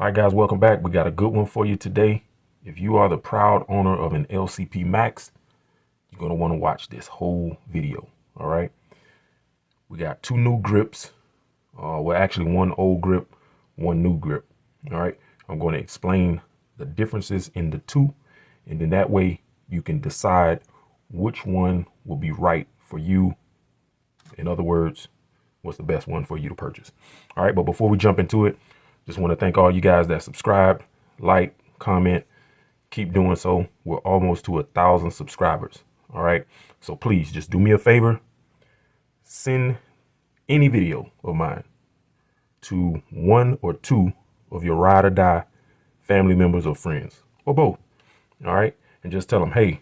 All right, guys, welcome back. We got a good one for you today. If you are the proud owner of an LCP Max, you're going to want to watch this whole video. All right. We got two new grips. Well, actually one old grip, one new grip. All right. I'm going to explain the differences in the two. And then that way you can decide which one will be right for you. In other words, what's the best one for you to purchase. All right. But before we jump into it, just want to thank all you guys that subscribed, like, comment, keep doing so. We're almost to 1,000 subscribers. All right. So please just do me a favor. Send any video of mine to one or two of your ride or die family members or friends or both. All right. And just tell them, hey,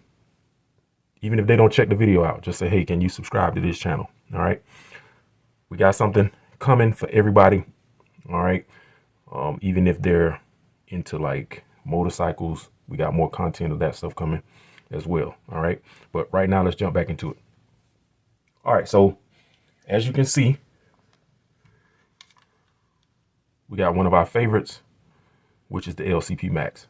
even if they don't check the video out, just say, hey, can you subscribe to this channel? All right. We got something coming for everybody. All right. Even if they're into like motorcycles, we got more content of that stuff coming as well. All right. But right now, let's jump back into it. All right. So as you can see, we got one of our favorites, which is the LCP Max.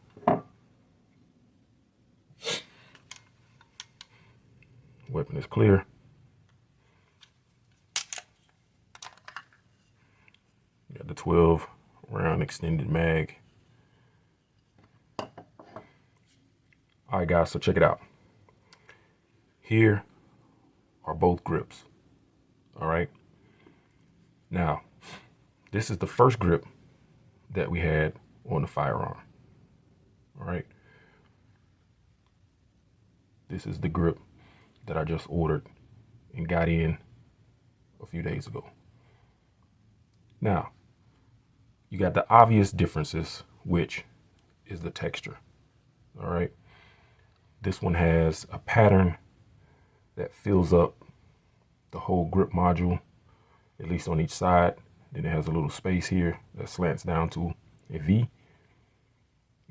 Weapon is clear. Got the 12 round extended mag. All right, guys, so check it out. Here are both grips. All right. Now, this is the first grip that we had on the firearm. All right. This is the grip that I just ordered and got in a few days ago. Now, you got the obvious differences, which is the texture. All right. This one has a pattern that fills up the whole grip module, at least on each side. Then it has a little space here that slants down to a V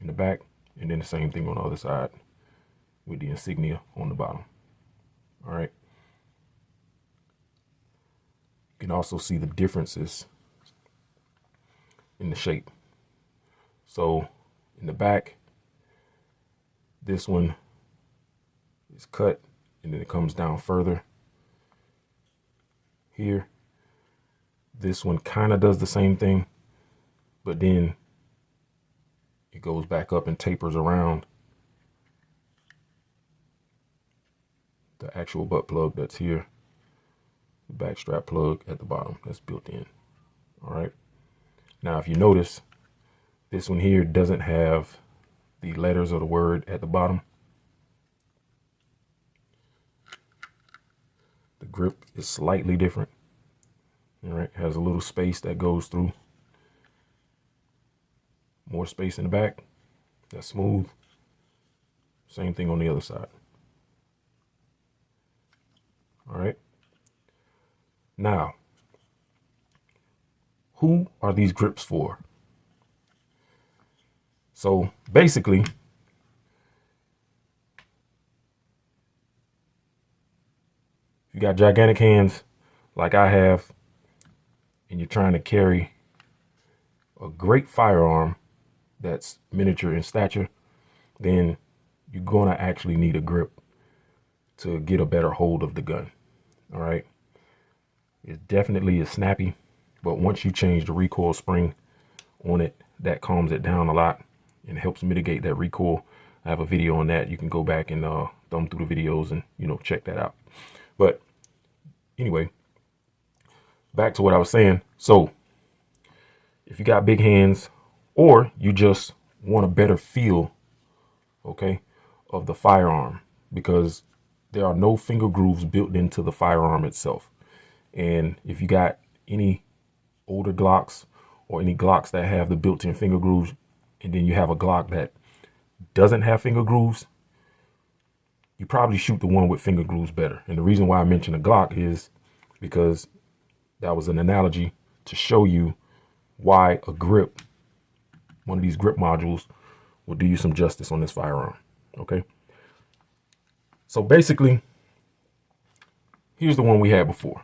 in the back. And then the same thing on the other side with the insignia on the bottom. All right. You can also see the differences in the shape. So in the back, this one is cut and then it comes down further here. This one kind of does the same thing, but then it goes back up and tapers around the actual butt plug that's here, the back strap plug at the bottom that's built in. All right. Now, if you notice, this one here doesn't have the letters of the word at the bottom. The grip is slightly different. All right. Has a little space that goes through. More space in the back. That's smooth. Same thing on the other side. All right. Now, who are these grips for? So basically, if you got gigantic hands like I have, and you're trying to carry a great firearm that's miniature in stature, then you're going to actually need a grip to get a better hold of the gun. All right. It definitely is snappy, but once you change the recoil spring on it, that calms it down a lot and helps mitigate that recoil. I have a video on that. You can go back and thumb through the videos and, check that out. But anyway, back to what I was saying. So if you got big hands or you just want a better feel, okay, of the firearm, because there are no finger grooves built into the firearm itself. And if you got any older Glocks or any Glocks that have the built-in finger grooves, and then you have a Glock that doesn't have finger grooves, you probably shoot the one with finger grooves better. And the reason why I mentioned a Glock is because that was an analogy to show you why a grip, one of these grip modules, will do you some justice on this firearm. Okay. So basically, here's the one we had before.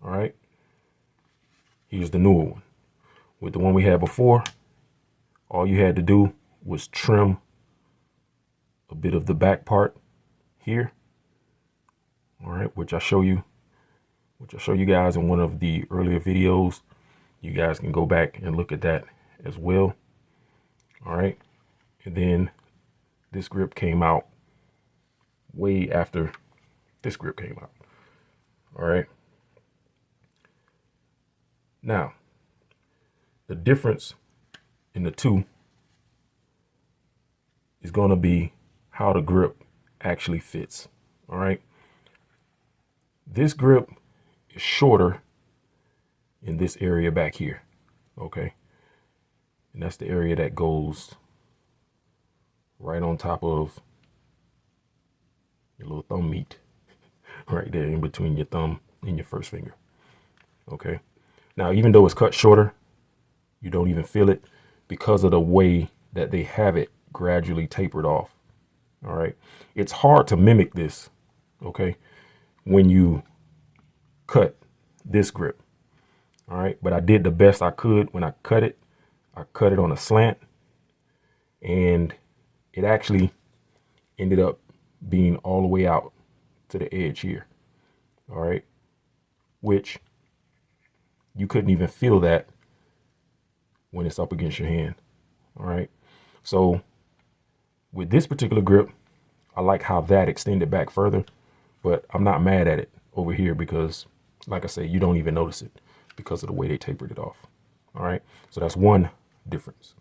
All right. Here's the newer one. With the one we had before, All you had to do was trim a bit of the back part here. All right, which I show you guys in one of the earlier videos. You guys can go back and look at that as well. All right, and then this grip came out way after this grip came out. All right, now the difference in the two is going to be how the grip actually fits. All right, this grip is shorter in this area back here. Okay, and that's the area that goes right on top of your little thumb meat, right there in between your thumb and your first finger. Okay, now even though it's cut shorter, you don't even feel it because of the way that they have it gradually tapered off. All right, it's hard to mimic this, okay, when you cut this grip. All right, but I did the best I could when I cut it. I cut it on a slant, and it actually ended up being all the way out to the edge here. All right, which you couldn't even feel that when it's up against your hand. All right, so with this particular grip, I like how that extended back further, but I'm not mad at it over here because, like I say, you don't even notice it because of the way they tapered it off. All right, so that's one difference.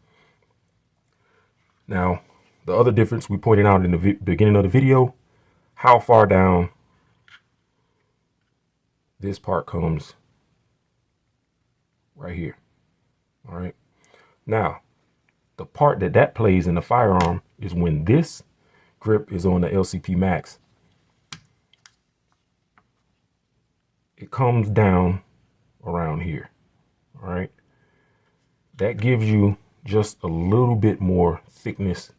Now, the other difference we pointed out in the beginning of the video, how far down this part comes right here. All right, now the part that plays in the firearm is when this grip is on the LCP Max. It comes down around here. All right, that gives you just a little bit more thickness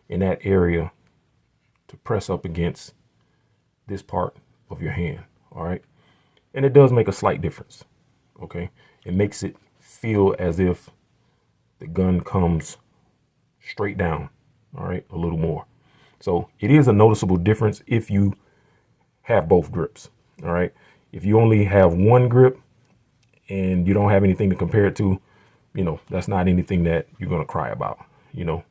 in that area to press up against this part of your hand. All right, and it does make a slight difference. Okay, it makes it feel as if the gun comes straight down. All right, a little more. So it is a noticeable difference if you have both grips. All right, if you only have one grip and you don't have anything to compare it to, you know, that's not anything that you're going to cry about. You know,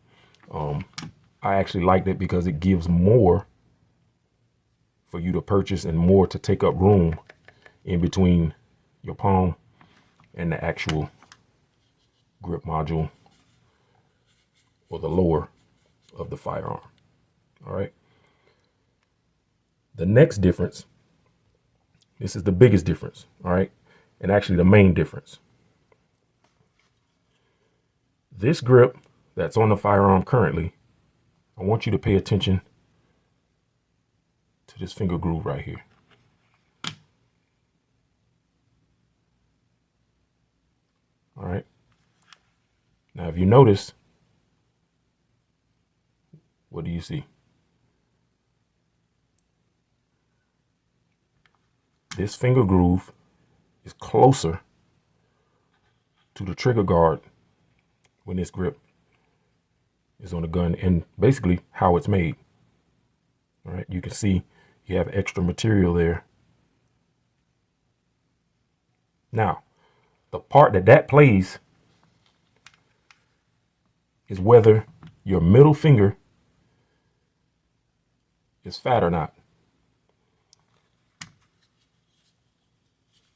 I actually liked it because it gives more for you to purchase and more to take up room in between your palm and the actual grip module or the lower of the firearm. All right. The next difference, this is the biggest difference. All right. And actually the main difference. This grip that's on the firearm currently, I want you to pay attention to this finger groove right here. All right. Now, if you notice, what do you see? This finger groove is closer to the trigger guard when this grip is on the gun, and basically how it's made. All right, you can see you have extra material there. Now, the part that plays is whether your middle finger is fat or not.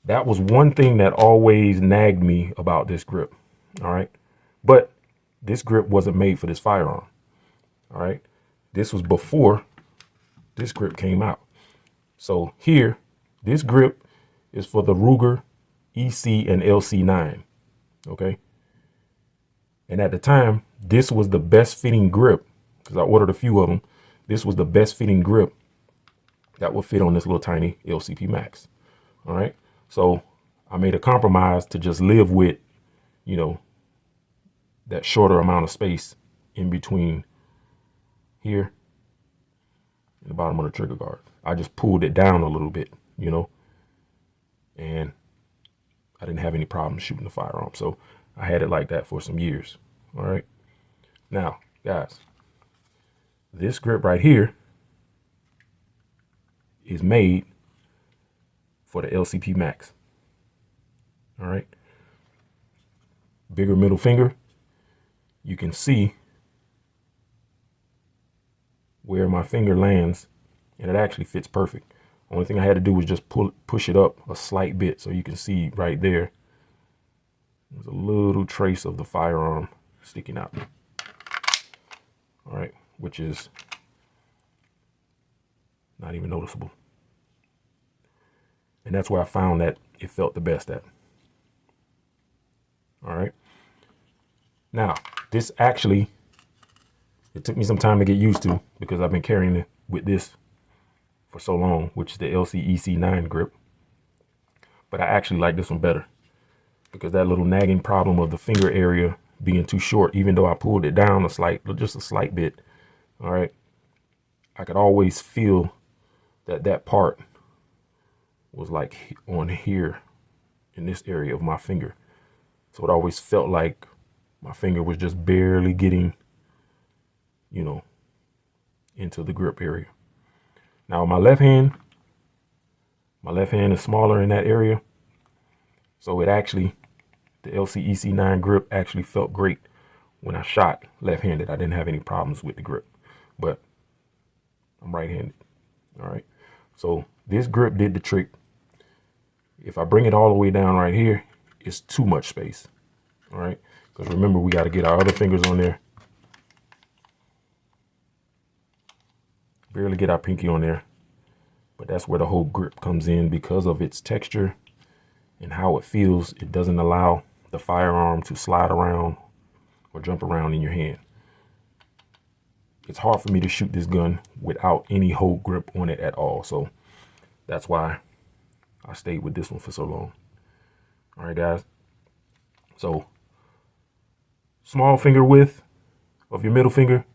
That was one thing that always nagged me about this grip. All right, but this grip wasn't made for this firearm. All right, this was before this grip came out. So here, this grip is for the Ruger EC and LC9. Okay, and at the time, this was the best fitting grip because I ordered a few of them. This was the best fitting grip that would fit on this little tiny LCP Max. All right, so I made a compromise to just live with, you know, that shorter amount of space in between here and the bottom of the trigger guard. I just pulled it down a little bit, you know, and I didn't have any problems shooting the firearm. So I had it like that for some years. All right. Now, guys, this grip right here is made for the LCP Max. All right. Bigger middle finger. You can see where my finger lands, and it actually fits perfect. Only thing I had to do was just push it up a slight bit, so you can see right there. There's a little trace of the firearm sticking out. All right, which is not even noticeable. And that's where I found that it felt the best at. All right. Now, this actually, it took me some time to get used to because I've been carrying it with this for so long, which is the LCEC9 grip. But I actually like this one better because that little nagging problem of the finger area being too short, even though I pulled it down just a slight bit. All right. I could always feel that part was like on here in this area of my finger. So it always felt like my finger was just barely getting, you know, into the grip area. Now my left hand is smaller in that area. So it actually, the LCEC9 grip actually felt great when I shot left-handed. I didn't have any problems with the grip, but I'm right-handed. All right. So this grip did the trick. If I bring it all the way down right here, it's too much space. All right. Because remember, we got to get our other fingers on there. Barely get our pinky on there. But that's where the Hogue grip comes in because of its texture and how it feels. It doesn't allow the firearm to slide around or jump around in your hand. It's hard for me to shoot this gun without any Hogue grip on it at all. So that's why I stayed with this one for so long. All right, guys. So small finger width of your middle finger,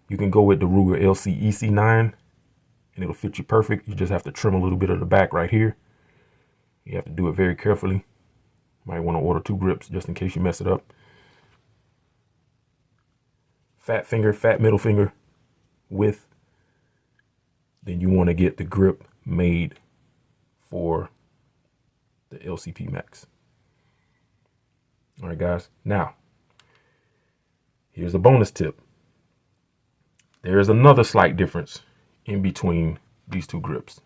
you can go with the Ruger LCEC9 and it'll fit you perfect. You just have to trim a little bit of the back right here. You have to do it very carefully. Might want to order 2 grips just in case you mess it up. Fat finger, fat middle finger width. Then you want to get the grip made for the LCP Max. All right, guys. Now, here's a bonus tip. There is another slight difference in between these 2 grips.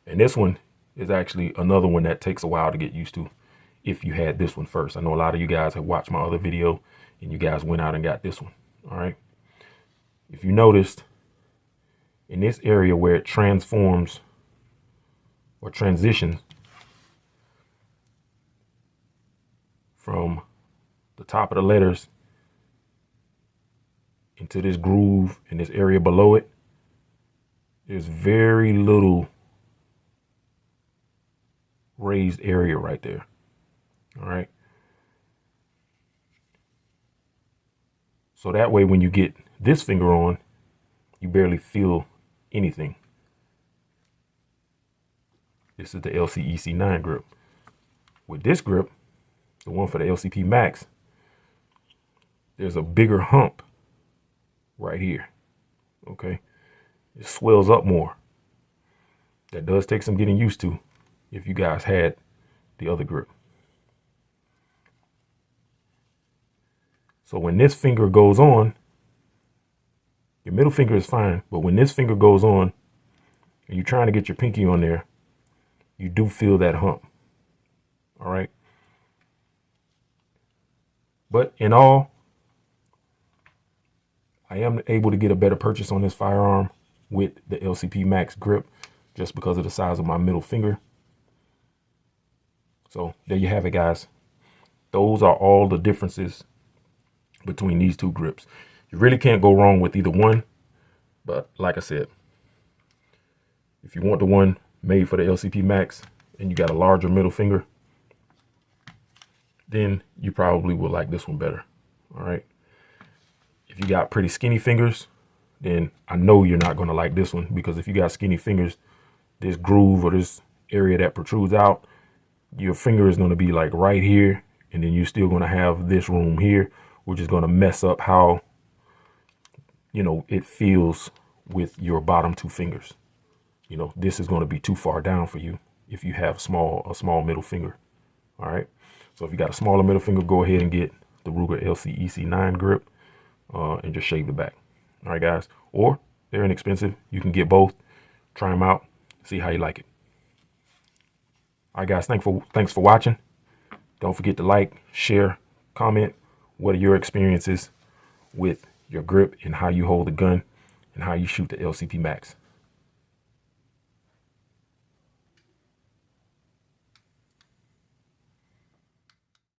And this one is actually another one that takes a while to get used to if you had this one first. I know a lot of you guys have watched my other video and you guys went out and got this one. All right. If you noticed in this area where it transforms or transitions from the top of the letters into this groove in this area below it, there's very little raised area right there. All right. So that way, when you get this finger on, you barely feel anything. This is the LCEC9 grip. With this grip, the one for the LCP Max, there's a bigger hump right here. Okay. It swells up more. That does take some getting used to if you guys had the other grip. So when this finger goes on, your middle finger is fine, but when this finger goes on and you're trying to get your pinky on there, you do feel that hump. All right. But in all, I am able to get a better purchase on this firearm with the LCP Max grip just because of the size of my middle finger. So there you have it, guys. Those are all the differences between these 2 grips. You really can't go wrong with either one. But like I said, if you want the one made for the LCP Max and you got a larger middle finger, then you probably will like this one better. All right. If you got pretty skinny fingers, then I know you're not going to like this one, because if you got skinny fingers, this groove or this area that protrudes out, your finger is going to be like right here. And then you're still going to have this room here, which is going to mess up how you know, it feels with your bottom two fingers. You know, this is going to be too far down for you if you have a small middle finger. All right. So if you got a smaller middle finger, go ahead and get the Ruger LCEC9 grip and just shave the back. All right, guys. Or they're inexpensive. You can get both. Try them out. See how you like it. All right, guys. Thanks for watching. Don't forget to like, share, comment. What are your experiences with your grip and how you hold the gun and how you shoot the LCP Max?